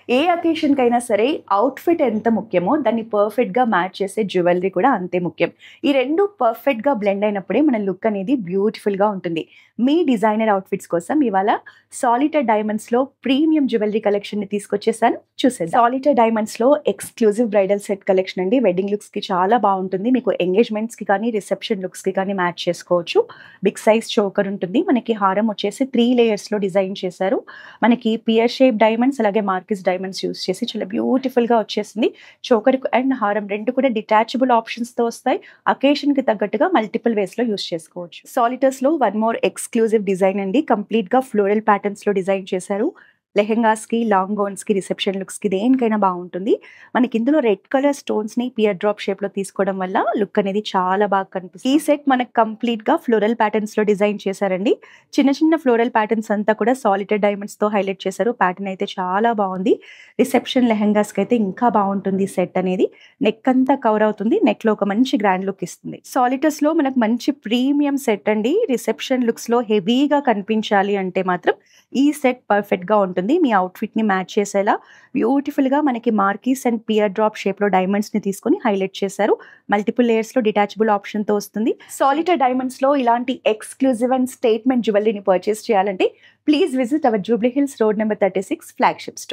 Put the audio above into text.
ఏ అకేషన్‌కైనా సరే అవుట్‌ఫిట్ ఎంత ముఖ్యమో దాన్ని పర్ఫెక్ట్‌గా మ్యాచ్ చేసే జ్యువెలరీ కూడా అంతే ముఖ్యం. ఈ 2 పర్ఫెక్ట్‌గా బ్లెండ్ అయినప్పుడే మన లుక్ అనేది బ్యూటిఫుల్‌గా ఉంటుంది. మీ డిజైనర్ అవుట్‌ఫిట్స్ కోసం ఇవాళ సాలిటర్ డైమండ్స్‌లో ప్రీమియం జ్యువెలరీ కలెక్షన్‌ని తీసుకొచ్చేసాను. చూసేద్దాం. సాలిటర్ డైమండ్స్‌లో ఎక్స్‌క్లూజివ్ బ్రైడల్ సెట్ కలెక్షన్ అండి. వెడ్డింగ్ లుక్స్‌కి చాలా బావుంటుంది. మీకు ఎంగేజ్‌మెంట్స్‌కి కానీ, రిసెప్షన్ లుక్స్‌కి కానీ మ్యాచ్ చేసుకోవచ్చు. బిగ్ సైజ్ చోకర్ ఉంటుంది. మనకి హారం వచ్చేసి 3 లేయర్స్‌లో డిజైన్ చేశారు. మనకి పియర్ షేప్ డైమండ్స్ అలాగే మార్కిస్ డైమండ్స్ యూజ్ చేసి చాలా బ్యూటిఫుల్‌గా వచ్చేసింది. చోకర్ అండ్ హారం 2 కూడా డిటాచబుల్ ఆప్షన్స్‌తో వస్తాయి. అకేషన్‌కి తగ్గట్టుగా మల్టిపుల్ వేస్‌లో యూజ్ చేసుకోవచ్చు. సాలిటర్స్‌లో వన్ మోర్ ఎక్స్‌క్లూజివ్ డిజైన్ అండి. కంప్లీట్‌గా ఫ్లోరల్ ప్యాటర్న్స్‌లో డిజైన్ చేశారు. లెహెంగాస్‌కి, లాంగ్ గౌన్స్‌కి, రిసెప్షన్ లుక్స్‌కి దేనికైనా బావుంటుంది. మనకి ఇందులో రెడ్ కలర్ స్టోన్స్‌ని పియర్ డ్రాప్ షేప్‌లో తీసుకోవడం వల్ల లుక్ అనేది చాలా బాగా కనిపిస్తుంది. ఈ సెట్ మనకు కంప్లీట్‌గా ఫ్లోరల్ ప్యాటర్న్స్‌లో డిజైన్ చేశారండి. చిన్న చిన్న ఫ్లోరల్ ప్యాటర్న్స్ అంతా కూడా సాలిటెడ్ డైమండ్స్‌తో హైలైట్ చేశారు. ప్యాటర్న్ అయితే చాలా బావుంది. రిసెప్షన్ లెహెంగాస్‌కి అయితే ఇంకా బావుంటుంది ఈ సెట్ అనేది. నెక్ అంతా కవర్ అవుతుంది. నెక్‌లో ఒక మంచి గ్రాండ్ లుక్ ఇస్తుంది. సాలిటర్స్‌లో మనకు మంచి ప్రీమియం సెట్ అండి. రిసెప్షన్ లుక్స్‌లో హెవీగా కనిపించాలి అంటే మాత్రం ఈ సెట్ పర్ఫెక్ట్‌గా ఉంటుంది. మీ అవుట్‌ఫిట్‌ని మ్యాచ్ చేసేలా బ్యూటిఫుల్‌గా మనకి మార్కీస్ అండ్ పియర్ డ్రాప్ షేప్‌లో డైమండ్స్‌ని తీసుకొని హైలైట్ చేశారు. మల్టిపుల్ లేయర్స్‌లో డిటాచబుల్ ఆప్షన్‌తో వస్తుంది. సాలిటర్ డైమండ్స్‌లో ఇలాంటి ఎక్స్‌క్లూజివ్ అండ్ స్టేట్మెంట్ జ్యువెలరీని పర్చేస్ చేయాలంటే please visit our Jubilee hills road number 36 flagship store.